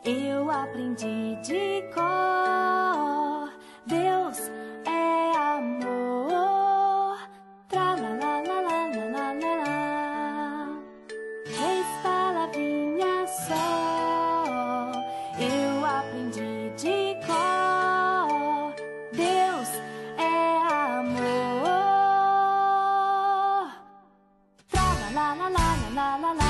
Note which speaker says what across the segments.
Speaker 1: Eu aprendi de cor. Deus é amor. Tra la la la la la la la la. 3 palavrinhas só. Eu aprendi de cor. Deus é amor. Tra la la la la la la la.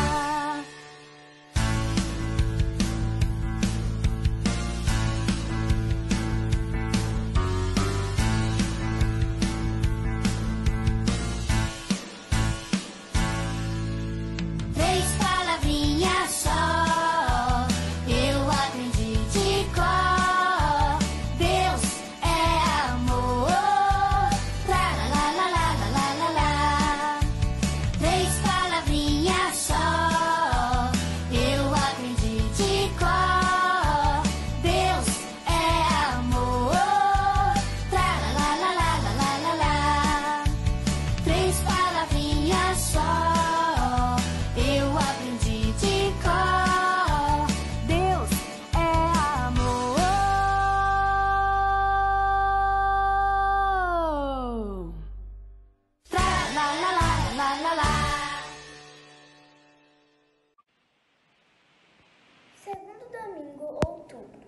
Speaker 2: Segundo domingo, outubro,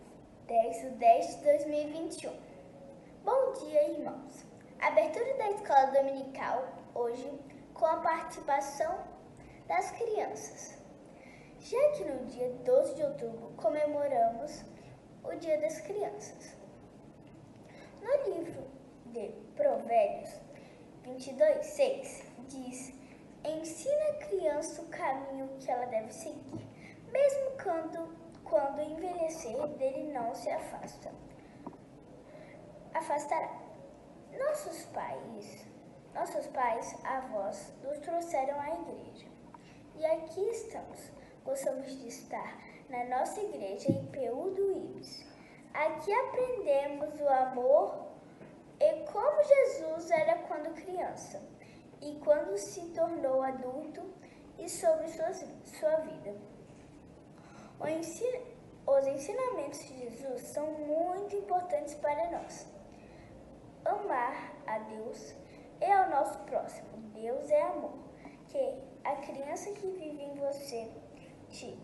Speaker 2: 10/10/2021. Bom dia, irmãos. Abertura da escola dominical, hoje, com a participação das crianças. Já que no dia 12 de outubro comemoramos o Dia das Crianças. No livro de Provérbios 22:6 diz: ensina a criança o caminho que ela deve seguir, mesmo quando envelhecer, dele não se afastará. Nossos pais, avós, nos trouxeram à igreja. E aqui estamos. Gostamos de estar na nossa igreja IPU do Ibis. Aqui aprendemos o amor e como Jesus era quando criança e quando se tornou adulto e sobre sua vida. Os ensinamentos de Jesus são muito importantes para nós. Amar a Deus e ao nosso próximo. Deus é amor. Que a criança que vive em você te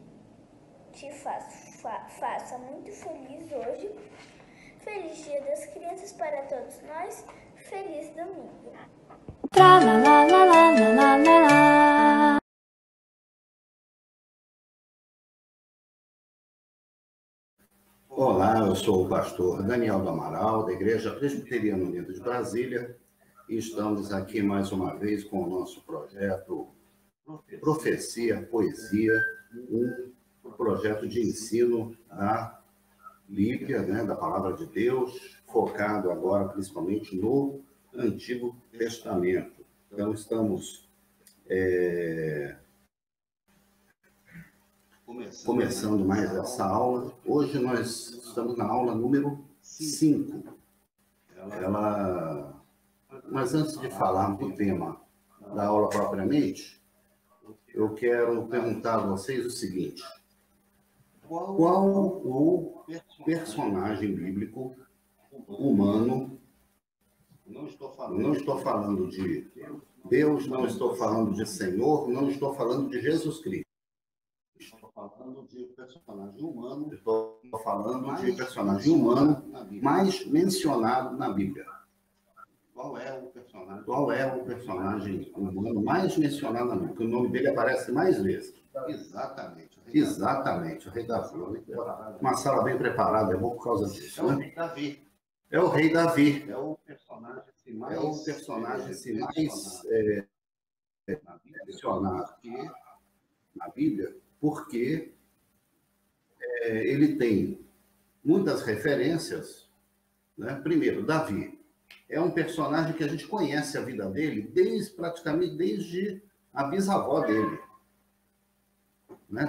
Speaker 2: faça muito feliz hoje. Feliz Dia das Crianças para todos nós. Feliz domingo.
Speaker 1: Tra la la la la la la la.
Speaker 3: Olá, eu sou o pastor Daniel do Amaral, da Igreja Presbiteriana Unida de Brasília, e estamos aqui mais uma vez com o nosso projeto Profecia, Poesia, um projeto de ensino da Bíblia, da Palavra de Deus, focado agora principalmente no Antigo Testamento. Então, estamos começando mais essa aula. Hoje nós estamos na aula número 5. Mas antes de falar do tema da aula propriamente, eu quero perguntar a vocês o seguinte: qual o personagem bíblico humano, não estou falando de Deus, não estou falando de Senhor, não estou falando de Jesus Cristo, estou falando de personagem humano mais mencionado na Bíblia? Qual é o personagem humano mais mencionado na Bíblia? Porque o nome dele aparece mais vezes. Exatamente, o rei Davi. Uma sala bem preparada, é bom por causa disso. É o rei Davi. É o rei Davi. É o personagem mais mencionado na Bíblia, porque ele tem muitas referências. Primeiro, Davi é um personagem que a gente conhece a vida dele praticamente desde a bisavó dele.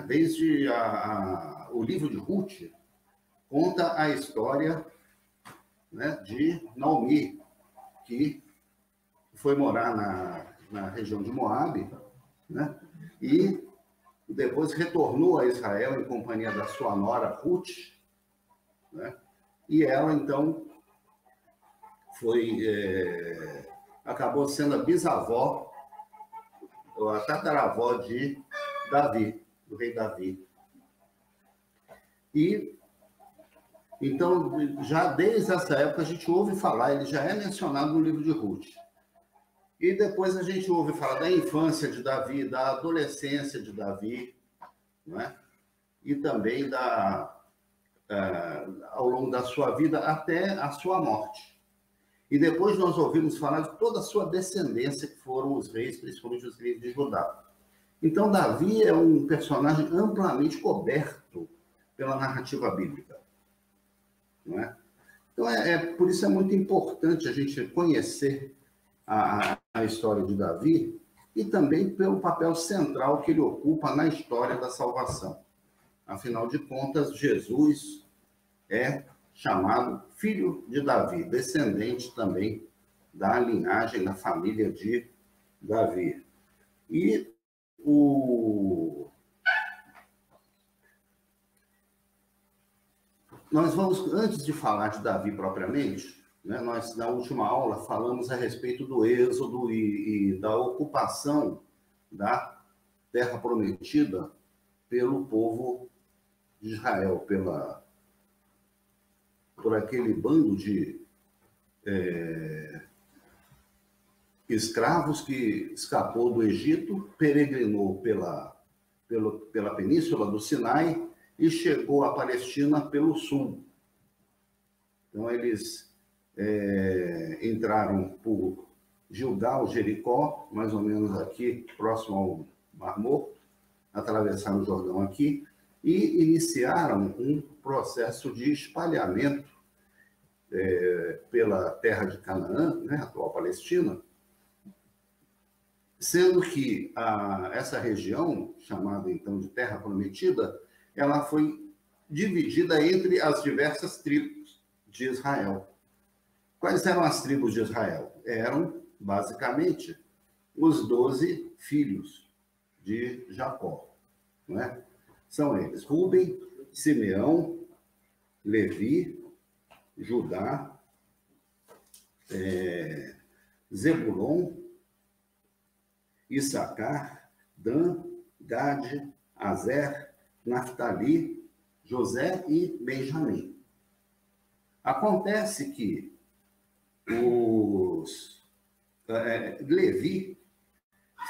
Speaker 3: Desde o livro de Ruth, conta a história de Naomi, que foi morar na região de Moabe, e depois retornou a Israel em companhia da sua nora Ruth, né? E ela, então, acabou sendo a bisavó, ou a tataravó de Davi, do rei Davi. E, então, já desde essa época a gente ouve falar, ele já é mencionado no livro de Ruth. E depois a gente ouve falar da infância de Davi, da adolescência de Davi, né? E também ao longo da sua vida até a sua morte. E depois nós ouvimos falar de toda a sua descendência, que foram os reis, principalmente os reis de Judá. Então, Davi é um personagem amplamente coberto pela narrativa bíblica, não é? Então, por isso é muito importante a gente conhecer a história de Davi e também pelo papel central que ele ocupa na história da salvação. Afinal de contas, Jesus é chamado filho de Davi, descendente também da linhagem, da família de Davi. E nós vamos, antes de falar de Davi propriamente, né, nós, na última aula, falamos a respeito do êxodo e da ocupação da terra prometida pelo povo de Israel, por aquele bando de escravos que escapou do Egito, peregrinou pela península do Sinai e chegou à Palestina pelo sul. Então, eles entraram por Gilgal, Jericó, mais ou menos aqui, próximo ao Mar Morto, atravessaram o Jordão aqui, e iniciaram um processo de espalhamento pela terra de Canaã, né, atual Palestina, sendo que essa região, chamada então de Terra Prometida, ela foi dividida entre as diversas tribos de Israel. Quais eram as tribos de Israel? Eram, basicamente, os 12 filhos de Jacó, não é? São eles: Rúben, Simeão, Levi, Judá, Zebulon, Issacar, Dan, Gade, Azer, Naftali, José e Benjamim. Acontece que Levi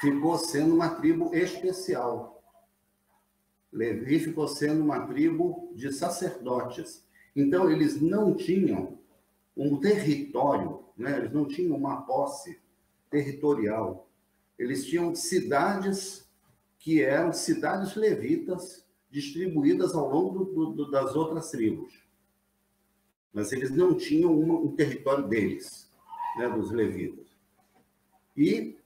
Speaker 3: ficou sendo uma tribo especial. Levi ficou sendo uma tribo de sacerdotes. Então, eles não tinham um território, né? Eles não tinham uma posse territorial. Eles tinham cidades que eram cidades levitas distribuídas ao longo das outras tribos. Mas eles não tinham um território deles, né, dos levitas. E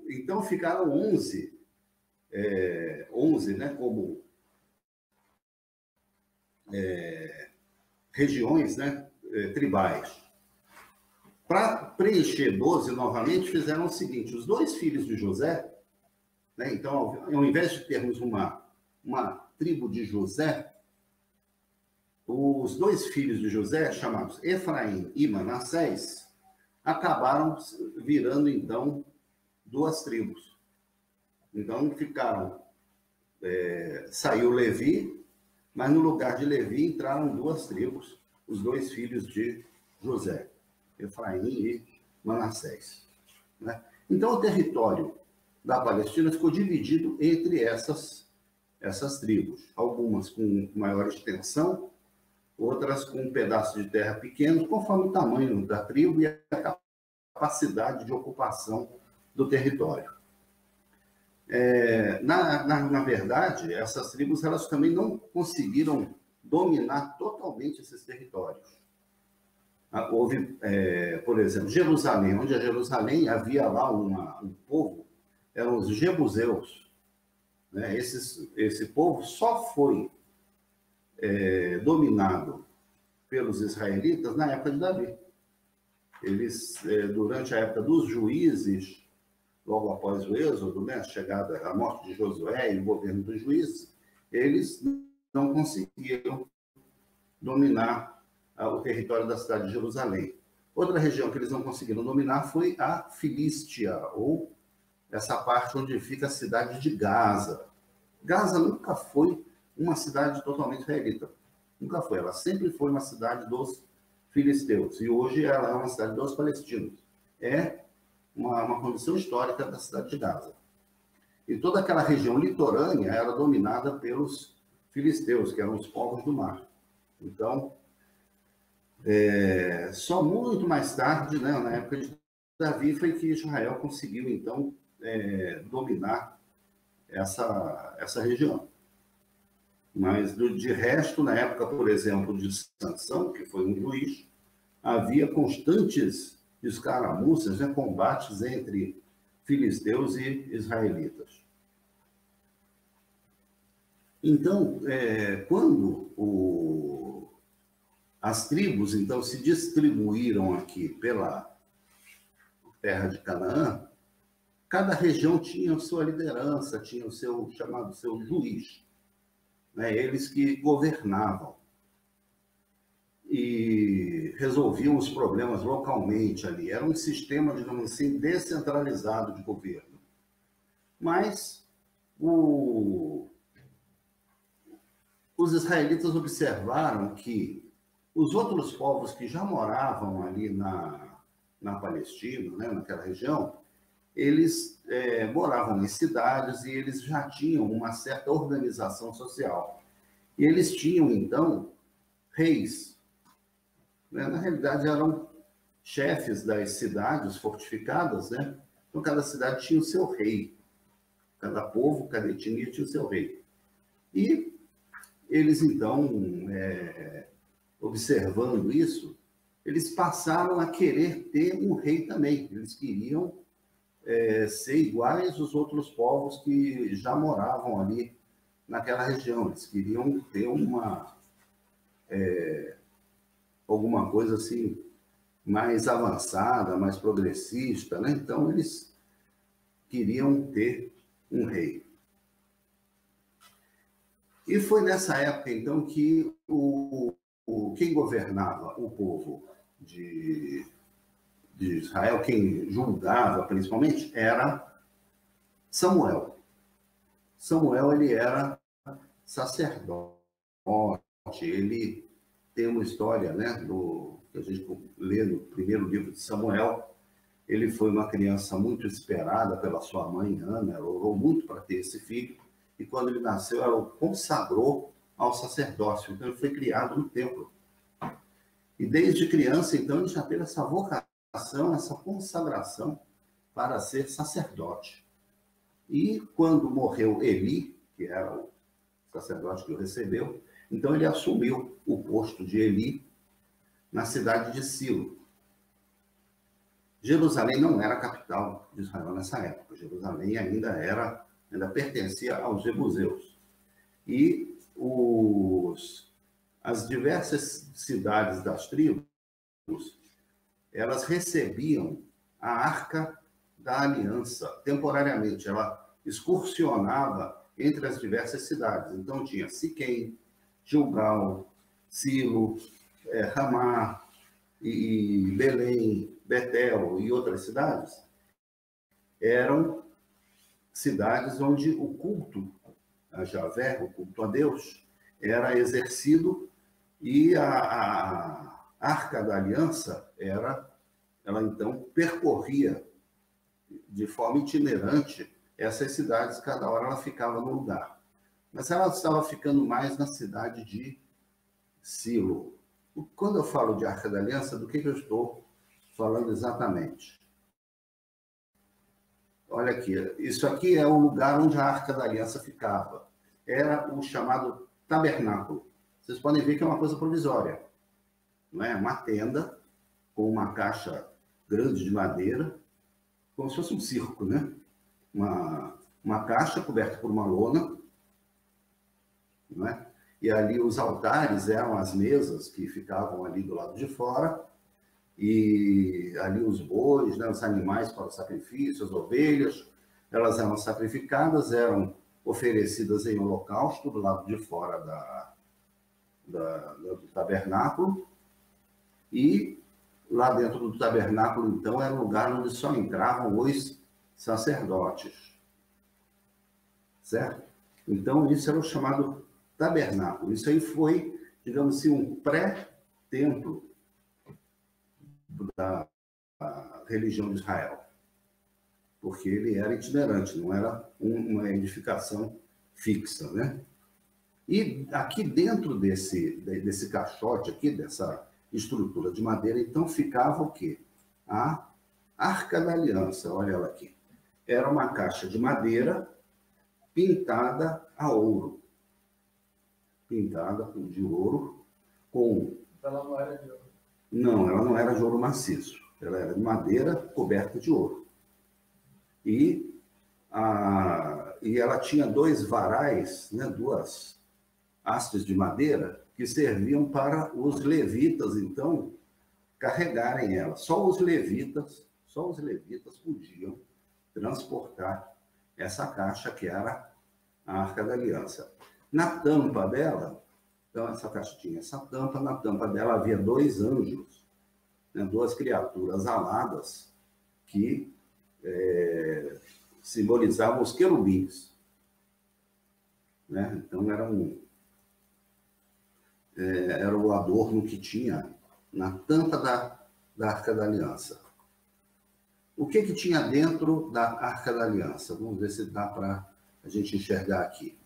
Speaker 3: então ficaram 11, né, como regiões, né, tribais. Para preencher 12 novamente, fizeram o seguinte: os 2 filhos de José, né, então, ao invés de termos uma tribo de José, os 2 filhos de José, chamados Efraim e Manassés, acabaram virando, então, 2 tribos. Então, ficaram... saiu Levi, mas no lugar de Levi entraram 2 tribos, os 2 filhos de José, Efraim e Manassés, né? Então, o território da Palestina ficou dividido entre essas tribos, algumas com maior extensão, outras com um pedaço de terra pequeno, conforme o tamanho da tribo e a capacidade de ocupação do território. Na verdade, essas tribos elas também não conseguiram dominar totalmente esses territórios. Houve, por exemplo, Jerusalém, onde a Jerusalém havia lá um povo, eram os jebuseus, né? Esse povo só foi dominado pelos israelitas na época de Davi. Eles, durante a época dos juízes, logo após o êxodo, né, a morte de Josué e o governo dos juízes, eles não conseguiram dominar o território da cidade de Jerusalém. Outra região que eles não conseguiram dominar foi a Filístia, ou essa parte onde fica a cidade de Gaza. Gaza nunca foi uma cidade totalmente israelita. Nunca foi. Ela sempre foi uma cidade dos filisteus. E hoje ela é uma cidade dos palestinos. É uma condição histórica da cidade de Gaza. E toda aquela região litorânea era dominada pelos filisteus, que eram os povos do mar. Então, só muito mais tarde, né, na época de Davi, foi que Israel conseguiu, então, dominar essa região. Mas, de resto, na época, por exemplo, de Sansão, que foi um juiz, havia constantes escaramuças, né, combates entre filisteus e israelitas. Então, quando as tribos, então, se distribuíram aqui pela terra de Canaã, cada região tinha sua liderança, tinha o seu juiz, né? Eles que governavam e resolviam os problemas localmente ali. Era um sistema, digamos assim, descentralizado de governo. Mas os israelitas observaram que os outros povos que já moravam ali na Palestina, né, naquela região, eles moravam em cidades e eles já tinham uma certa organização social. E eles tinham, então, reis. Né? Na realidade, eram chefes das cidades fortificadas, né? Então, cada cidade tinha o seu rei. Cada povo, cada etnia tinha o seu rei. E eles, então, observando isso, eles passaram a querer ter um rei também. Eles queriam ser iguais aos outros povos que já moravam ali naquela região. Eles queriam ter alguma coisa assim mais avançada, mais progressista, né? Então, eles queriam ter um rei. E foi nessa época, então, que quem governava o povo de Israel, quem julgava principalmente, era Samuel. Samuel, ele era sacerdote, ele tem uma história, né, que a gente lê no primeiro livro de Samuel. Ele foi uma criança muito esperada pela sua mãe, Ana, ela orou muito para ter esse filho, e quando ele nasceu, ela o consagrou ao sacerdócio. Então, ele foi criado no templo. E desde criança, então, ele já teve essa vocação, essa consagração para ser sacerdote. E quando morreu Eli, que era o sacerdote que o recebeu, então ele assumiu o posto de Eli na cidade de Silo. Jerusalém não era a capital de Israel nessa época. Jerusalém ainda pertencia aos jebuseus. E as diversas cidades das tribos, elas recebiam a Arca da Aliança temporariamente. Ela excursionava entre as diversas cidades. Então, tinha Siquém, Gilgal, Silo, Ramá, e Belém, Betel e outras cidades. Eram cidades onde o culto a Javé, o culto a Deus, era exercido, e a Arca da Aliança, ela então percorria de forma itinerante essas cidades, cada hora ela ficava num lugar. Mas ela estava ficando mais na cidade de Silo. Quando eu falo de Arca da Aliança, do que eu estou falando exatamente? Olha aqui, isso aqui é o lugar onde a Arca da Aliança ficava. Era o chamado tabernáculo. Vocês podem ver que é uma coisa provisória. Não é? Uma tenda com uma caixa grande de madeira, como se fosse um circo, né? Uma caixa coberta por uma lona, não é? E ali os altares eram as mesas que ficavam ali do lado de fora, e ali os bois, né, os animais para o sacrifício, as ovelhas, elas eram sacrificadas, eram oferecidas em holocausto do lado de fora do tabernáculo, e lá dentro do tabernáculo, então, era o lugar onde só entravam os sacerdotes, certo? Então, isso era o chamado tabernáculo. Isso aí foi, digamos assim, um pré-templo da religião de Israel, porque ele era itinerante, não era uma edificação fixa, né? E aqui dentro desse caixote, aqui dessa estrutura de madeira, então ficava o quê? A Arca da Aliança, olha ela aqui. Era uma caixa de madeira pintada a ouro. Pintada de ouro com...
Speaker 4: Ela não era de ouro.
Speaker 3: Não, ela não era de ouro maciço. Ela era de madeira coberta de ouro. E ela tinha dois varais, né, duas hastes de madeira, que serviam para os levitas, então, carregarem ela. Só os levitas podiam transportar essa caixa, que era a Arca da Aliança. Na tampa dela, então, essa caixa tinha essa tampa, na tampa dela havia dois anjos, né, duas criaturas aladas, que simbolizavam os querubins. Né? Então, era o adorno que tinha na tampa da Arca da Aliança. O que tinha dentro da Arca da Aliança? Vamos ver se dá para a gente enxergar aqui.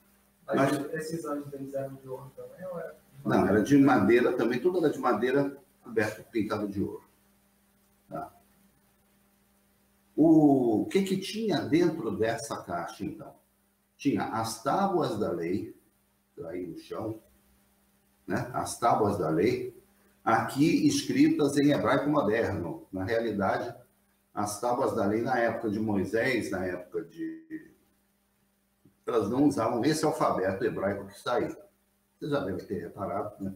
Speaker 4: Mas esses anjos deles eram de ouro também? Ou era de
Speaker 3: não, era de madeira também, tudo era de madeira coberto, pintado de ouro. Tá? O que tinha dentro dessa caixa, então? Tinha as tábuas da lei, aí no chão, né? As tábuas da lei, aqui escritas em hebraico moderno. Na realidade, as tábuas da lei na época de Moisés, na época de... elas não usavam esse alfabeto hebraico que está aí. Você já deve ter reparado, né?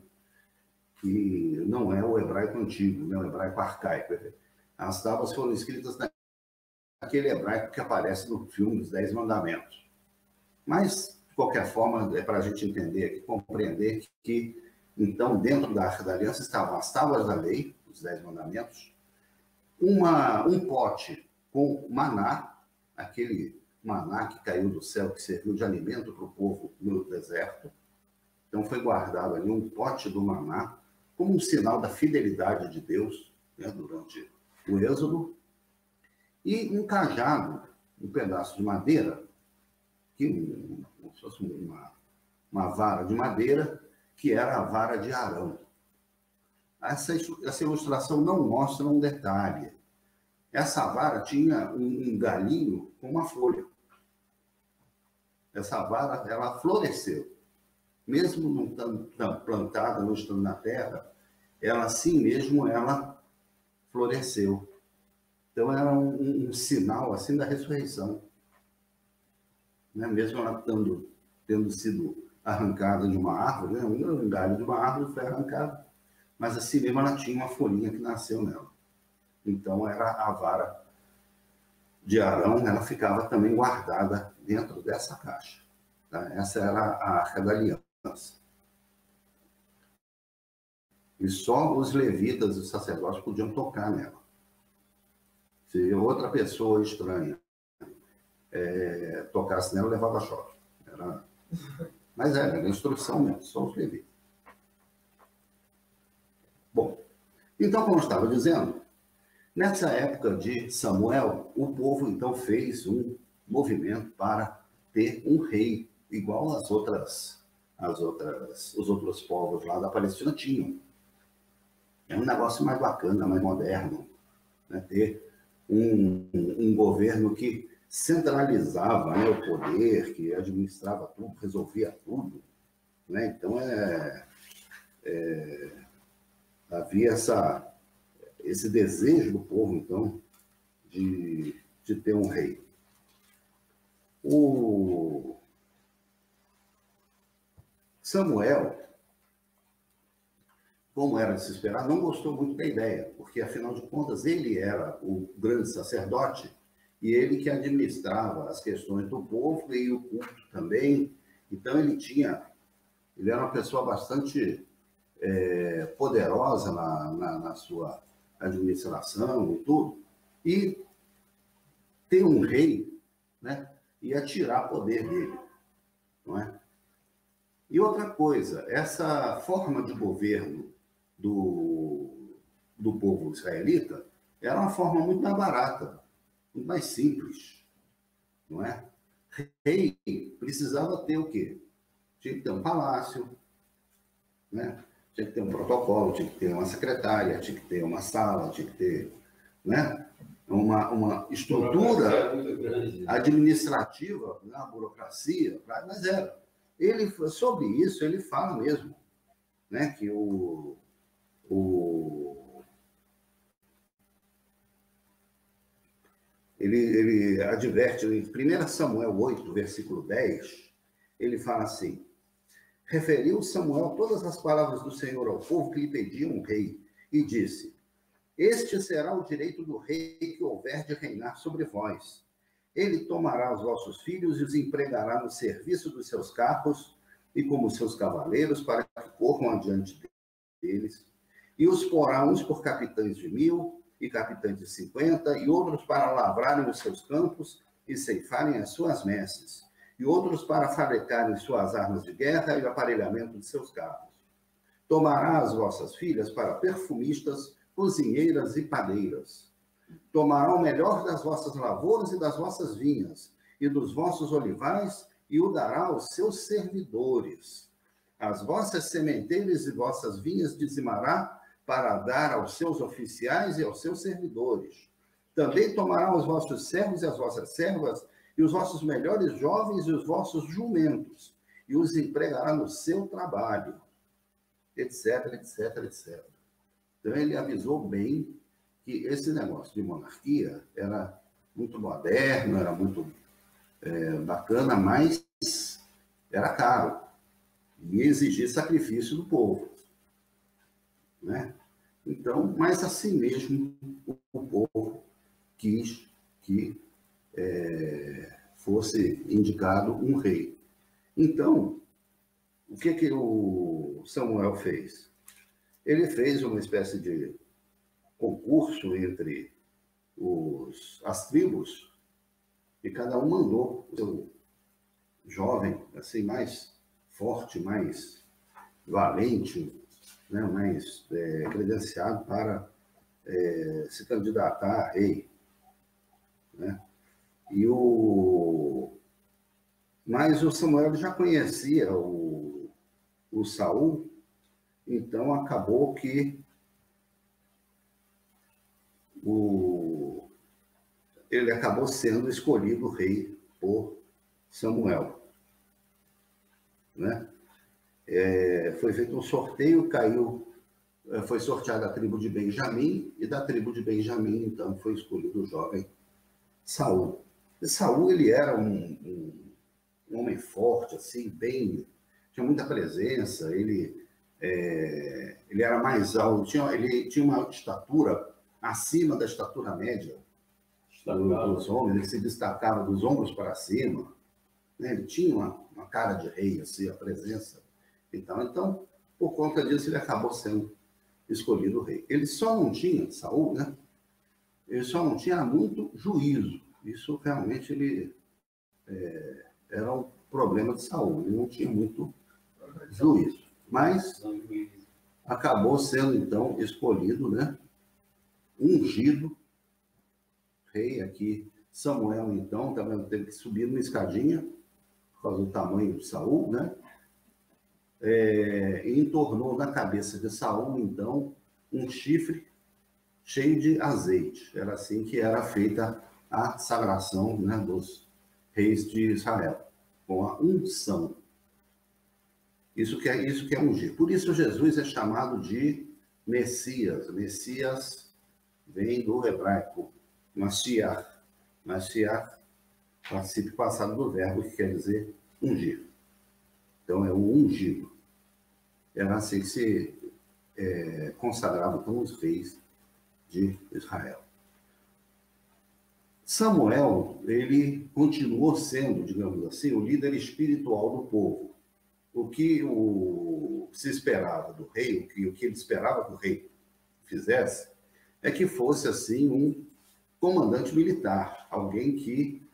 Speaker 3: Que não é o hebraico antigo, né? O hebraico arcaico. As tábuas foram escritas naquele hebraico que aparece no filme dos 10 Mandamentos. Mas, de qualquer forma, é para a gente entender, compreender que, então, dentro da Arca da Aliança estavam as tábuas da lei, os 10 Mandamentos, um pote com maná, aquele maná que caiu do céu, que serviu de alimento para o povo no deserto. Então, foi guardado ali um pote do maná, como um sinal da fidelidade de Deus, né, durante o Êxodo, e um cajado, um pedaço de madeira, como se fosse uma vara de madeira, que era a vara de Arão. Essa ilustração não mostra um detalhe. Essa vara tinha um galinho com uma folha. Essa vara, ela floresceu. Mesmo não estando plantada, não estando na terra, ela assim mesmo, ela floresceu. Então, era um sinal assim da ressurreição. Né? Mesmo ela tendo sido arrancada de uma árvore, né? Um galho de uma árvore foi arrancado, mas assim mesmo ela tinha uma folhinha que nasceu nela. Então, era a vara de Arão, ela ficava também guardada dentro dessa caixa. Tá? Essa era a Arca da Aliança. E só os levitas e os sacerdotes podiam tocar nela. Se outra pessoa estranha tocasse nela, levava choque. Mas era instrução mesmo, só os levitas. Bom, então, como eu estava dizendo, nessa época de Samuel, o povo então fez um movimento para ter um rei, igual os outros povos lá da Palestina tinham. É um negócio mais bacana, mais moderno, né? Ter um governo que centralizava, né, o poder, que administrava tudo, resolvia tudo. Né? Então, havia esse desejo do povo, então, de ter um rei. O Samuel como era de se esperar, não gostou muito da ideia, porque, afinal de contas, ele era o grande sacerdote e ele que administrava as questões do povo e o culto também. Então, ele era uma pessoa bastante poderosa na sua administração e tudo. E ter um rei, né, ia tirar poder dele, não é? E outra coisa, essa forma de governo do povo israelita era uma forma muito mais barata, muito mais simples, não é? Rei precisava ter o quê? Tinha que ter um palácio, né? Tinha que ter um protocolo, tinha que ter uma secretária, tinha que ter uma sala, tinha que ter, né, uma estrutura administrativa, né, uma burocracia, mas era. Sobre isso, ele fala mesmo, né, que ele adverte em 1 Samuel 8, versículo 10, ele fala assim: referiu Samuel todas as palavras do Senhor ao povo que lhe pediam um rei, e disse: este será o direito do rei que houver de reinar sobre vós. Ele tomará os vossos filhos e os empregará no serviço dos seus carros e como seus cavaleiros, para que corram adiante deles, e os porá uns por capitães de 1000 e capitães de 50, e outros para lavrarem os seus campos e ceifarem as suas messes, e outros para fabricarem suas armas de guerra e o aparelhamento de seus carros. Tomará as vossas filhas para perfumistas, cozinheiras e padeiras. Tomará o melhor das vossas lavouras e das vossas vinhas, e dos vossos olivais, e o dará aos seus servidores. As vossas sementeiras e vossas vinhas dizimará para dar aos seus oficiais e aos seus servidores. Também tomará os vossos servos e as vossas servas, e os vossos melhores jovens e os vossos jumentos, e os empregará no seu trabalho, etc, etc, etc. Então, ele avisou bem que esse negócio de monarquia era muito moderno, era muito bacana, mas era caro e exigia sacrifício do povo, né? Então, mas assim mesmo o povo quis que fosse indicado um rei. Então, o que o Samuel fez? Ele fez uma espécie de concurso entre as tribos, e cada um mandou o seu jovem, assim, mais forte, mais valente, né, mais credenciado para se candidatar a rei, né? Mas o Samuel já conhecia o Saul, então acabou que ele acabou sendo escolhido rei por Samuel, né? Foi feito um sorteio, foi sorteada a tribo de Benjamim, e da tribo de Benjamim, então, foi escolhido o jovem Saul. E Saul, ele era um homem forte, assim, tinha muita presença, ele era mais alto, ele tinha uma estatura acima da estatura média dos homens, ele se destacava dos ombros para cima, né? Ele tinha uma cara de rei, assim, a presença. Então, por conta disso, ele acabou sendo escolhido rei. Ele só não tinha, Saul, né? Ele só não tinha muito juízo. Isso realmente era um problema de Saul. Ele não tinha muito juízo. Mas acabou sendo, então, escolhido, né? Ungido rei aqui. Samuel, então, também teve que subir numa escadinha, por causa do tamanho de Saul, né? E entornou na cabeça de Saul, então, um chifre cheio de azeite. Era assim que era feita a sagração, né, dos reis de Israel, com a unção. Isso que é ungir. Por isso Jesus é chamado de Messias. Messias vem do hebraico Mashiach. Mashiach, participio passado do verbo, que quer dizer ungir. Então, é o ungido. Era assim que se consagrado como os reis de Israel. Samuel, ele continuou sendo, digamos assim, o líder espiritual do povo. O que se esperava do rei, o que ele esperava que o rei fizesse, é que fosse, assim, um comandante militar, alguém que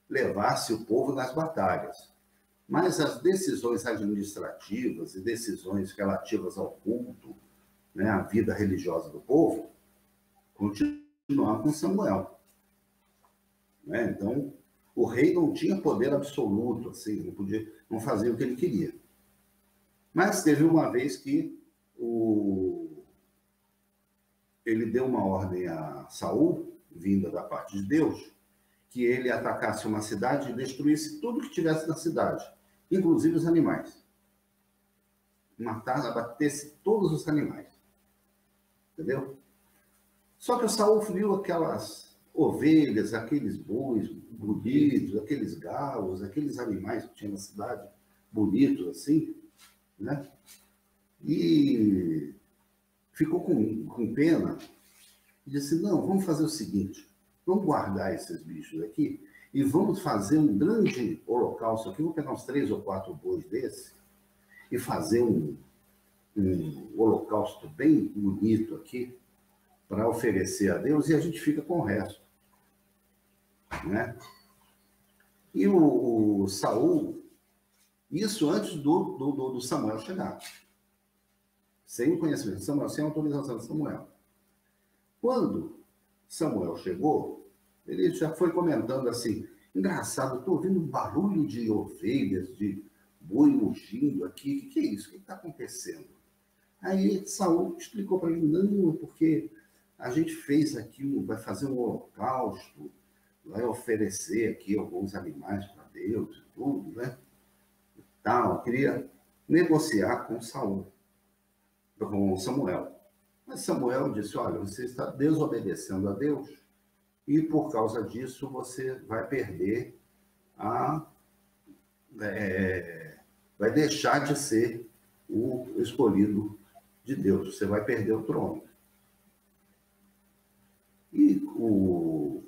Speaker 3: levasse o povo nas batalhas. Mas as decisões administrativas e decisões relativas ao culto, né, à vida religiosa do povo, continuavam com Samuel. Né? Então, o rei não tinha poder absoluto, assim, não fazia o que ele queria. Mas teve uma vez que ele deu uma ordem a Saul, vinda da parte de Deus, que ele atacasse uma cidade e destruísse tudo que tivesse na cidade, inclusive os animais. Abatesse todos os animais. Entendeu? Só que o Saul viu aquelas ovelhas, aqueles bois bonitos, aqueles galos, aqueles animais que tinha na cidade, bonitos assim, né? E ficou com pena e disse, não, vamos fazer o seguinte, vamos guardar esses bichos aqui e vamos fazer um grande holocausto aqui, vamos pegar uns 3 ou 4 bois desses e fazer um holocausto bem bonito aqui para oferecer a Deus e a gente fica com o resto. Né? E o Saul, isso antes do Samuel chegar, sem o conhecimento de Samuel, sem a autorização de Samuel. Quando Samuel chegou, ele já foi comentando assim, engraçado, estou ouvindo um barulho de ovelhas, de boi mugindo aqui, o que é isso? O que está acontecendo? Aí Saul explicou para ele, não, porque a gente fez aqui, vai fazer um holocausto, vai oferecer aqui alguns animais para Deus e tudo, né? Tal, queria negociar com Saul, com Samuel. Mas Samuel disse, olha, você está desobedecendo a Deus e por causa disso você vai perder vai deixar de ser o escolhido de Deus, você vai perder o trono. E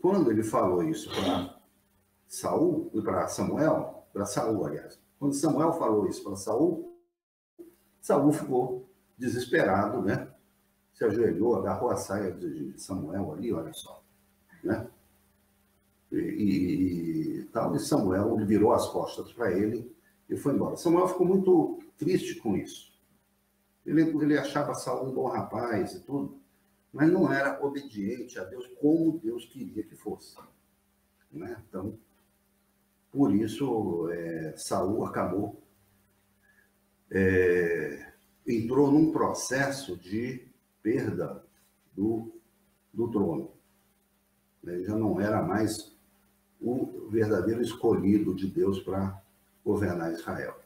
Speaker 3: quando ele falou isso para Saul, para Saul, aliás, quando Samuel falou isso para Saul, Saul ficou desesperado, né? Se ajoelhou, agarrou a saia de Samuel ali, olha só, né? E Samuel virou as costas para ele e foi embora. Samuel ficou muito triste com isso. Ele achava Saul um bom rapaz e tudo, mas não era obediente a Deus como Deus queria que fosse. Né? Então, por isso, Saul acabou, entrou num processo de perda do trono. Ele já não era mais o verdadeiro escolhido de Deus para governar Israel.